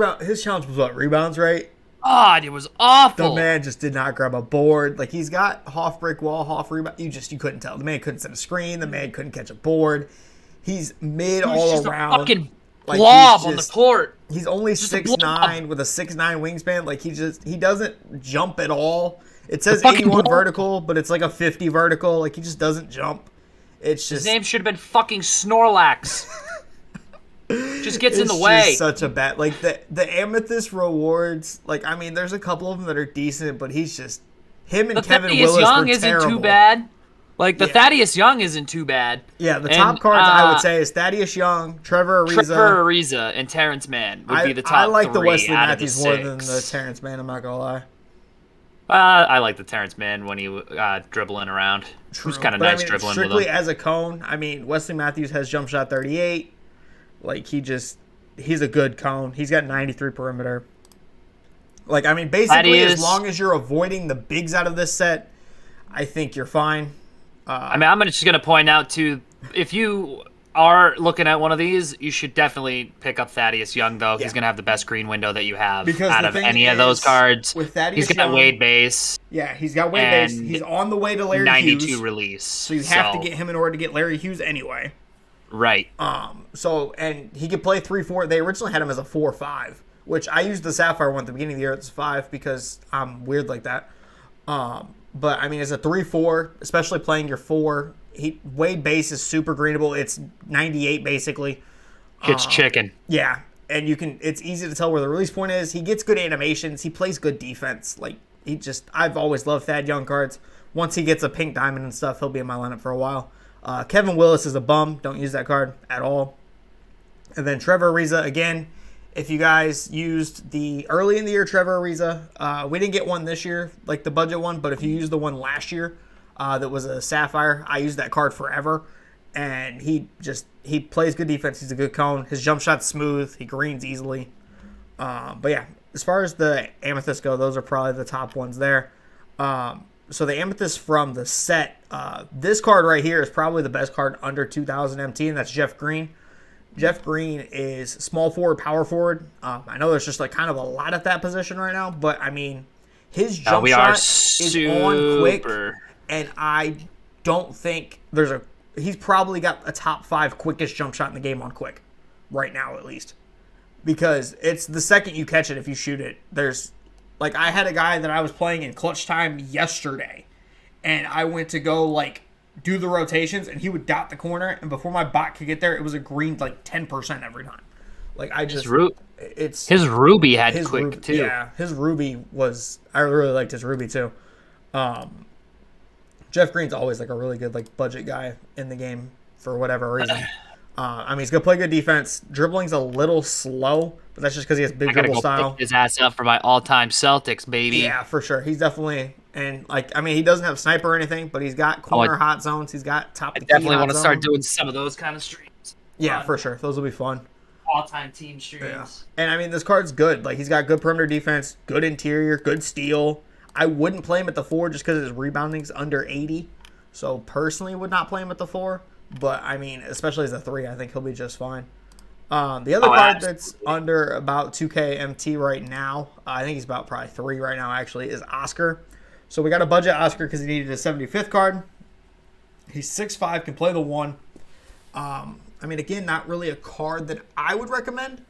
challenge was what, rebounds, right? God, it was awful. The man just did not grab a board. Like, he's got Hoff break wall, Hoff rebound. You couldn't tell. The man couldn't set a screen. The man couldn't catch a board. He's mid all around. A fucking blob on the court. He's only 6'9" with a 6'9" wingspan. Like, he doesn't jump at all. It says 81 vertical, but it's like a 50 vertical. Like, he just doesn't jump. It's just... His name should have been fucking Snorlax. Just gets in the way. It's just such a bad... Like, the Amethyst rewards... Like, I mean, there's a couple of them that are decent, but he's just... Him and Kevin Willis were terrible. Thaddeus Young isn't too bad. Like, the Thaddeus Young isn't too bad. Yeah, the top cards I would say is Thaddeus Young, Trevor Ariza, and Terrence Mann would be the top I like the three Wesley out Matthews of the more six. than the Terrence Mann, I'm not going to lie. I like the Terrence Mann when he dribbling around. True. He was kind of nice dribbling with him. Strictly as a cone, I mean, Wesley Matthews has jump shot 38. Like, he's a good cone. He's got 93 perimeter. Like, I mean, basically, as long as you're avoiding the bigs out of this set, I think you're fine. I mean, I'm just going to point out, too, if you are looking at one of these, you should definitely pick up Thaddeus Young, though. Yeah. He's going to have the best green window that you have out of any of those cards. With Thaddeus he's got Young, Wade base. Yeah, he's got Wade base. He's on the way to Larry 92 Hughes. release. So you have to get him in order to get Larry Hughes anyway. Right. So, and he could play 3-4. They originally had him as a 4-5, which I used the Sapphire one at the beginning of the year. It's 5 because I'm weird like that. But, I mean, as a 3-4, especially playing your 4, Wade base is super greenable. It's 98, basically. It's chicken. Yeah, and it's easy to tell where the release point is. He gets good animations. He plays good defense. Like, I've always loved Thad Young cards. Once he gets a pink diamond and stuff, he'll be in my lineup for a while. Kevin Willis is a bum. Don't use that card at all. And then Trevor Ariza, again, if you guys used the early in the year Trevor Ariza, we didn't get one this year, like the budget one, but if you used the one last year that was a Sapphire, I used that card forever. And he plays good defense. He's a good cone. His jump shot's smooth. He greens easily. But yeah, as far as the Amethyst go, those are probably the top ones there. So the Amethyst from the set, this card right here is probably the best card under 2,000 MT, and that's Jeff Green. Jeff Green is small forward, power forward. I know there's just like kind of a lot at that position right now, but I mean, his jump shot is on quick, and I don't think he's probably got a top 5 quickest jump shot in the game on quick right now, at least, because it's the second you catch it, if you shoot it, like, I had a guy that I was playing in clutch time yesterday, and I went to go, like, do the rotations, and he would dot the corner, and before my bot could get there, it was a green, like, 10% every time. Like, his Ruby had quick, too. Yeah, his Ruby I really liked his Ruby, too. Jeff Green's always, like, a really good, like, budget guy in the game for whatever reason. I mean, he's going to play good defense. Dribbling's a little slow, but that's just because he has big dribble style. Pick his ass up for my all-time Celtics, baby. Yeah, for sure. He's definitely, and like, I mean, he doesn't have sniper or anything, but he's got corner hot zones. He's got top. I definitely want to start doing some of those kind of streams. Yeah, for sure. Those will be fun. All-time team streams. Yeah. And I mean, this card's good. Like, he's got good perimeter defense, good interior, good steal. I wouldn't play him at the 4 just because his rebounding's under 80. So personally, would not play him at the 4. But, I mean, especially as a 3, I think he'll be just fine. The other card that's under about 2K MT right now, I think he's about probably 3 right now, actually, is Oscar. So we got a budget Oscar because he needed a 75th card. He's 6'5", can play the 1. I mean, again, not really a card that I would recommend.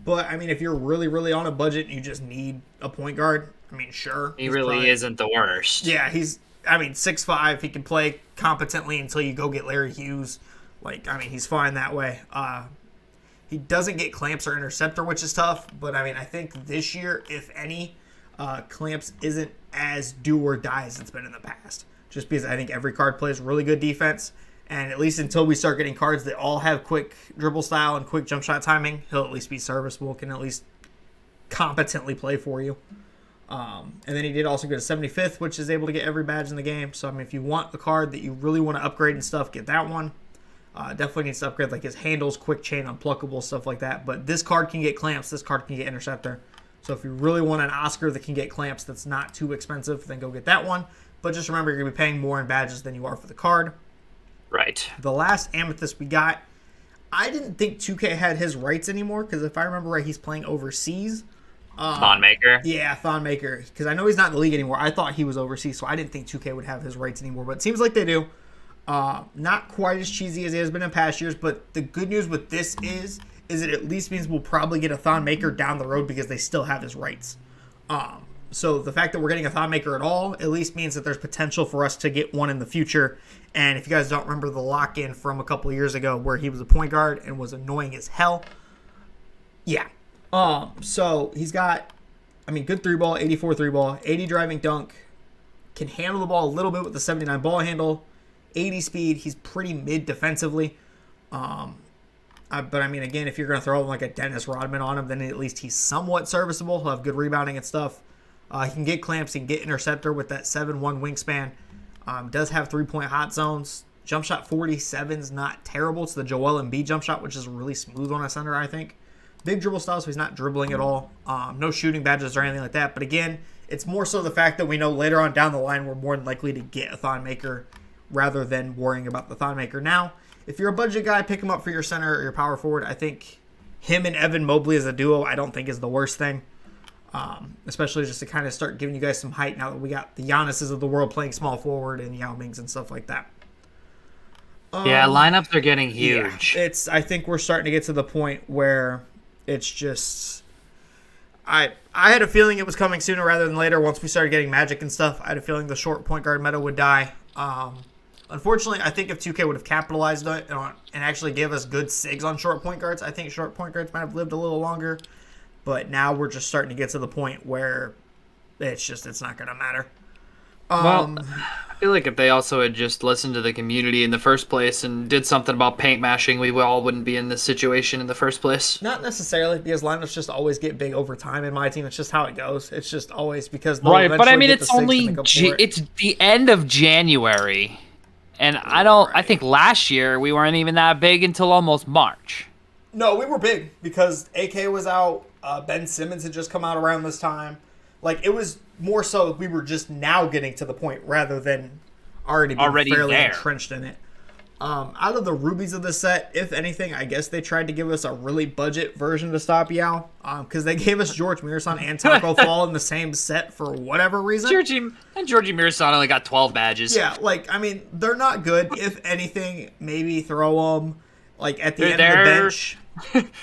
But, I mean, if you're really, really on a budget and you just need a point guard, I mean, sure. He really isn't the worst. Yeah, 6'5", he can play competently until you go get Larry Hughes. Like, I mean, he's fine that way. He doesn't get clamps or interceptor, which is tough. But, I mean, I think this year, if any, clamps isn't as do or die as it's been in the past. Just because I think every card plays really good defense. And at least until we start getting cards that all have quick dribble style and quick jump shot timing, he'll at least be serviceable, can at least competently play for you. And then he did also get a 75th, which is able to get every badge in the game. So, I mean, if you want a card that you really want to upgrade and stuff, get that one. Definitely needs to upgrade, like his handles, quick chain, unpluckable, stuff like that. But this card can get clamps. This card can get interceptor. So if you really want an Oscar that can get clamps that's not too expensive, then go get that one. But just remember, you're going to be paying more in badges than you are for the card. Right. The last Amethyst we got, I didn't think 2K had his rights anymore, because if I remember right, he's playing overseas. Thonmaker. Yeah, Thonmaker. Because I know he's not in the league anymore. I thought he was overseas, so I didn't think 2K would have his rights anymore. But it seems like they do. Not quite as cheesy as it has been in past years, but the good news with this is it at least means we'll probably get a Thonmaker down the road because they still have his rights. So the fact that we're getting a Thonmaker at all at least means that there's potential for us to get one in the future. And if you guys don't remember the lock-in from a couple of years ago where he was a point guard and was annoying as hell, yeah. So he's got, I mean, good 3-ball, 84 3-ball, 80 driving dunk, can handle the ball a little bit with the 79 ball handle, 80 speed. He's pretty mid defensively. But I mean, again, if you're going to throw like a Dennis Rodman on him, then at least he's somewhat serviceable. He'll have good rebounding and stuff. He can get clamps. He can get interceptor with that 7'1" wingspan. Does have 3-point hot zones. Jump shot 47 is not terrible. It's the Joel Embiid jump shot, which is really smooth on a center, I think. big dribble style, so he's not dribbling at all. No shooting badges or anything like that. But again, it's more so the fact that we know later on down the line we're more than likely to get a Thon Maker rather than worrying about the Thon Maker. Now, if you're a budget guy, pick him up for your center or your power forward. I think him and Evan Mobley as a duo, I don't think is the worst thing. Especially just to kind of start giving you guys some height now that we got the Giannis's of the world playing small forward and Yao Mings and stuff like that. Lineups are getting huge. Yeah, I think we're starting to get to the point where it's just I had a feeling it was coming sooner rather than later once we started getting Magic and stuff. I had a feeling the short point guard meta would die. Unfortunately, I think if 2K would have capitalized on it and actually gave us good SIGs on short point guards, I think short point guards might have lived a little longer. But now we're just starting to get to the point where it's not going to matter. Well, I feel like if they also had just listened to the community in the first place and did something about paint mashing, we all wouldn't be in this situation in the first place. Not necessarily, because lineups just always get big over time in my team. It's just how it goes. It's just always because right. But I mean, it's only it's the end of January, and I think last year we weren't even that big until almost March. No, we were big because AK was out. Ben Simmons had just come out around this time. Like, it was more so we were just now getting to the point rather than already being fairly entrenched in it. Out of the rubies of the set, if anything, I guess they tried to give us a really budget version to stop Yao. Because they gave us George Mirasan and Taco Fall in the same set for whatever reason. Georgie Mirasan only got 12 badges. Yeah, like, I mean, they're not good. If anything, maybe throw them, like, at the end of the bench.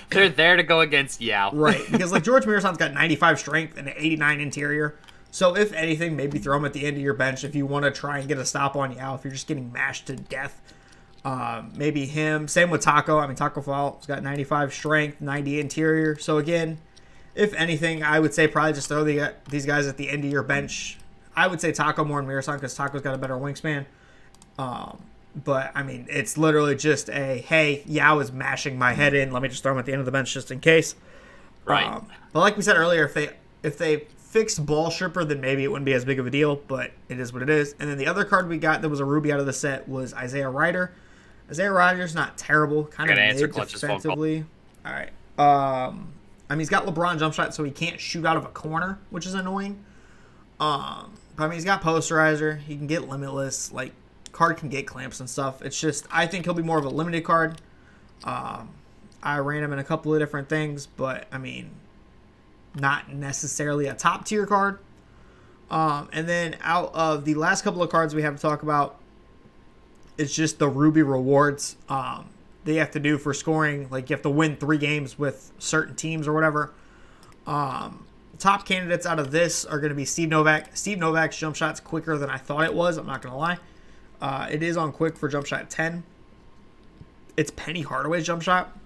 They're there to go against Yao. Right, because like George Mirasan's got 95 strength and an 89 interior. So if anything, maybe throw him at the end of your bench if you want to try and get a stop on Yao, if you're just getting mashed to death. Maybe him. Same with Taco. I mean, Taco Fall's got 95 strength, 90 interior. So again, if anything, I would say probably just throw these guys at the end of your bench. I would say Taco more than Mirasan because Taco's got a better wingspan. But, I mean, it's literally just hey, Yao is mashing my head in. Let me just throw him at the end of the bench just in case. Right. But like we said earlier, if they fixed Ball Stripper, then maybe it wouldn't be as big of a deal. But it is what it is. And then the other card we got that was a ruby out of the set was Isaiah Ryder. Isaiah Ryder's not terrible. Kind of mid defensively. All right. I mean, he's got LeBron jump shot, so he can't shoot out of a corner, which is annoying. But, I mean, he's got posterizer. He can get limitless. Like, card can get clamps and stuff. It's just, I think he'll be more of a limited card. I ran him in a couple of different things, but I mean, not necessarily a top tier card. And then out of the last couple of cards we have to talk about, it's just the Ruby rewards they have to do for scoring. Like, you have to win 3 games with certain teams or whatever. Top candidates out of this are going to be Steve Novak. Steve Novak's jump shot's quicker than I thought it was. I'm not going to lie. It is on quick for jump shot 10. It's Penny Hardaway's jump shot,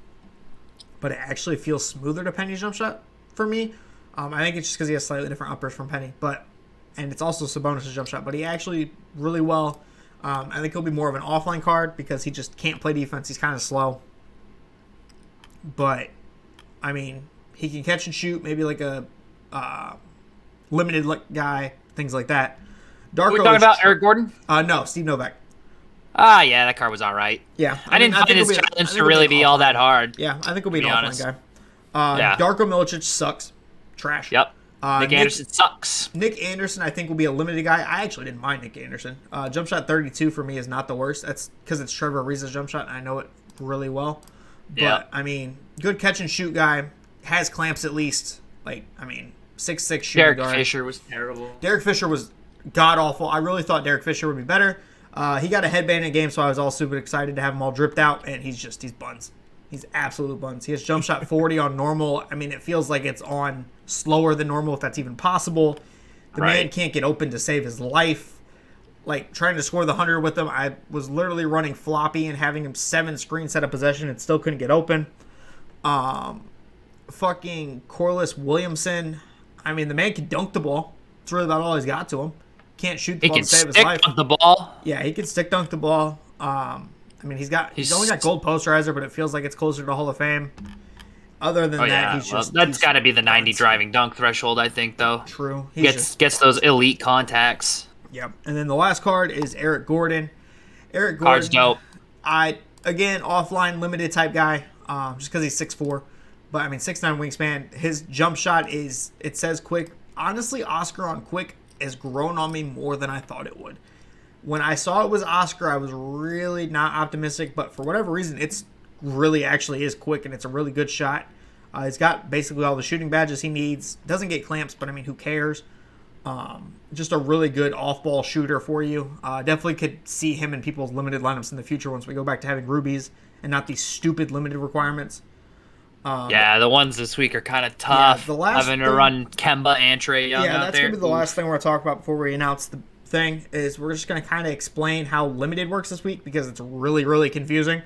but it actually feels smoother to Penny's jump shot for me. I think it's just because he has slightly different uppers from Penny, and it's also Sabonis' jump shot, but he actually really well. I think he'll be more of an offline card because he just can't play defense. He's kind of slow, but I mean, he can catch and shoot, maybe like a limited guy, things like that. Are we talking about Eric Gordon? No, Steve Novak. Yeah, that card was all right. Yeah. I didn't find his challenge to really be all that hard. Yeah, I think he'll be an offline guy. Darko Milicic sucks. Trash. Yep. Nick Anderson sucks. Nick Anderson, I think, will be a limited guy. I actually didn't mind Nick Anderson. Jump shot 32 for me is not the worst. That's because it's Trevor Ariza's jump shot, and I know it really well. But, I mean, good catch and shoot guy. Has clamps at least. Like, I mean, 6'6" shooting guard. Derek Fisher was terrible. Derek Fisher was god-awful. I really thought Derek Fisher would be better. He got a headband in a game, so I was all super excited to have him all dripped out, and he's buns. He's absolute buns. He has jump shot 40 on normal. I mean, it feels like it's on slower than normal, if that's even possible. The man can't get open to save his life. Like, trying to score the 100 with him, I was literally running floppy and having him 7 screen set of possession and still couldn't get open. Fucking Corliss Williamson. I mean, the man can dunk the ball. That's really about all he's got to him. Can't shoot the ball to save his life. He can stick the ball. Yeah, he can stick dunk the ball. I mean, he's only got gold posterizer, but it feels like it's closer to Hall of Fame. Other than that, that's got to be the 90 driving dunk threshold, I think, though. True. Gets those elite contacts. Yep. And then the last card is Eric Gordon. Eric Gordon. Card's dope. Again, offline limited type guy, just because he's 6'4". But, I mean, 6'9" wingspan. His jump shot it says quick. Honestly, Oscar on quick has grown on me more than I thought it would. When I saw it was Oscar, I was really not optimistic. But for whatever reason, it's really actually is quick, and it's a really good shot. He's got basically all the shooting badges he needs. Doesn't get clamps, but, I mean, who cares? Just a really good off-ball shooter for you. Definitely could see him in people's limited lineups in the future once we go back to having rubies and not these stupid limited requirements. The ones this week are kind of tough. Yeah, having to run Kemba and Trae Young out there. Yeah, that's going to be the last thing we're going to talk about before we announce the thing, is we're just going to kind of explain how limited works this week because it's really, really confusing.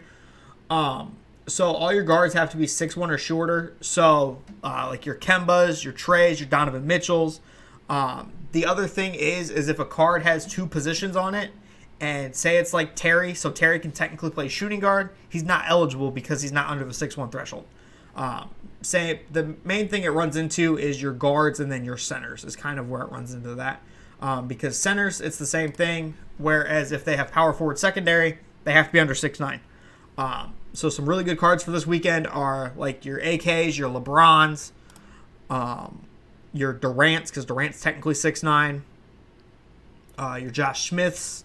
So all your guards have to be 6'1" or shorter. So like your Kembas, your Traes, your Donovan Mitchells. The other thing is if a card has 2 positions on it, and say it's like Terry, so Terry can technically play shooting guard, he's not eligible because he's not under the 6'1" threshold. Say the main thing it runs into is your guards and then your centers is kind of where it runs into that. Because centers, it's the same thing, whereas if they have power forward secondary, they have to be under 6'9". So some really good cards for this weekend are like your AKs, your LeBrons, your Durant's, because Durant's technically 6'9", your Josh Smiths,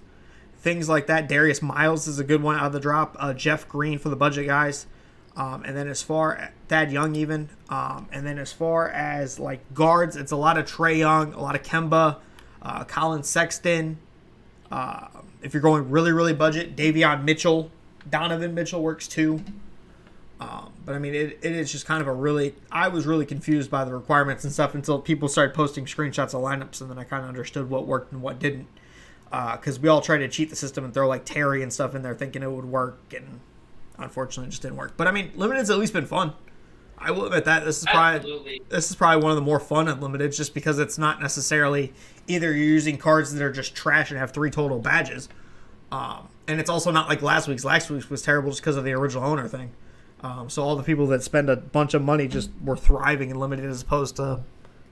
things like that. Darius Miles is a good one out of the drop. Jeff Green for the budget guys. And then as far Thad Young even. And then as far as like guards, it's a lot of Trae Young, a lot of Kemba, Colin Sexton. If you're going really, really budget, Davion Mitchell, Donovan Mitchell works too. But I mean, it is just kind of I was really confused by the requirements and stuff until people started posting screenshots of lineups, and then I kind of understood what worked and what didn't. Because we all tried to cheat the system and throw like Terry and stuff in there thinking it would work, and unfortunately it just didn't work. But I mean, Limited's at least been fun. I will admit that this is probably one of the more fun Unlimited, just because it's not necessarily either you're using cards that are just trash and have 3 total badges, and it's also not like last week's. Last week's was terrible just because of the original owner thing. So all the people that spend a bunch of money just were thriving in Limited as opposed to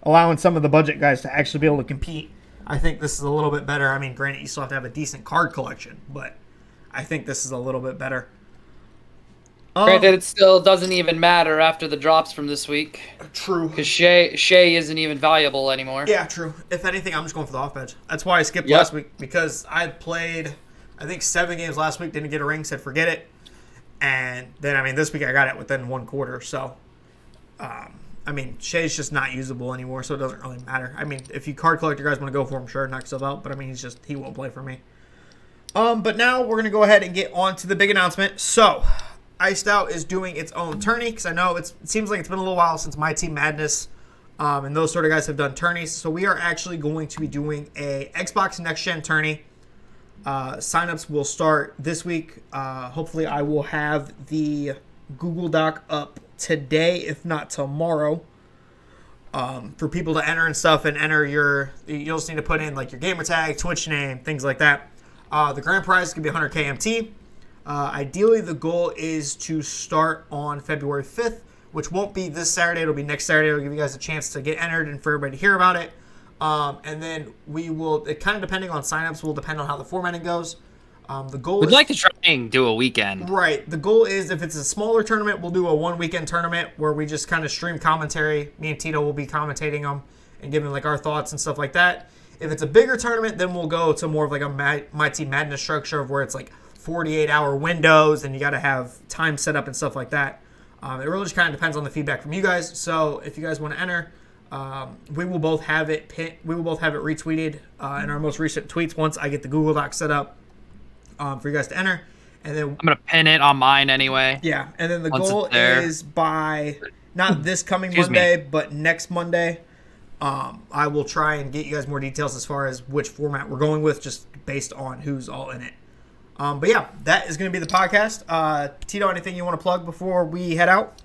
allowing some of the budget guys to actually be able to compete. I think this is a little bit better. I mean, granted, you still have to have a decent card collection, but I think this is a little bit better. Granted, it still doesn't even matter after the drops from this week. True. Because Shea isn't even valuable anymore. Yeah, true. If anything, I'm just going for the off badge. That's why I skipped last week, because I played, I think, 7 games last week, didn't get a ring, said forget it. And then, I mean, this week I got it within 1 quarter. So, I mean, Shea's just not usable anymore, so it doesn't really matter. I mean, if you card collector guys want to go for him, sure, knock yourself out. But, I mean, he won't play for me. But now we're going to go ahead and get on to the big announcement. So, Iced Out is doing its own tourney, because I know it seems like it's been a little while since Myteam Madness and those sort of guys have done tourneys. So we are actually going to be doing a Xbox Next Gen tourney. Signups will start this week. Hopefully I will have the Google Doc up today, if not tomorrow, for people to enter and stuff, and enter you'll just need to put in like your gamer tag, Twitch name, things like that. The grand prize is going to be 100K MT. Ideally, the goal is to start on February 5th, which won't be this Saturday. It'll be next Saturday. It'll give you guys a chance to get entered and for everybody to hear about it. And then we will, it kind of depending on signups, will depend on how the formatting goes. The goal We'd like to try and do a weekend. Right. The goal is, if it's a smaller tournament, we'll do a 1-weekend tournament where we just kind of stream commentary. Me and Tito will be commentating them and giving like our thoughts and stuff like that. If it's a bigger tournament, then we'll go to more of like a Myteam Madness structure of where it's like 48-hour windows and you got to have time set up and stuff like that. It really just kind of depends on the feedback from you guys. So if you guys want to enter, we will both have it retweeted in our most recent tweets once I get the Google Doc set up for you guys to enter. And then I'm gonna pin it on mine anyway. Yeah, and then the goal is by not this coming Monday, but next Monday. I will try and get you guys more details as far as which format we're going with, just based on who's all in it. But yeah, that is going to be the podcast. Tito, anything you want to plug before we head out?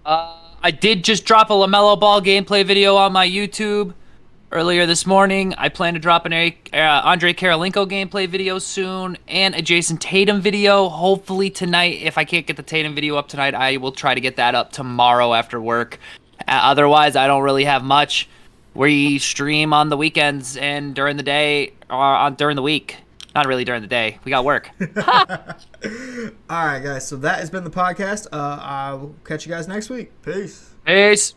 I did just drop a Lamellar Ball gameplay video on my YouTube earlier this morning. I plan to drop an Andre Karolinko gameplay video soon and a Jason Tatum video, hopefully tonight. If I can't get the Tatum video up tonight, I will try to get that up tomorrow after work. Otherwise, I don't really have much. We stream on the weekends and during the day or during the week. Not really during the day. We got work. All right, guys. So that has been the podcast. I'll catch you guys next week. Peace. Peace.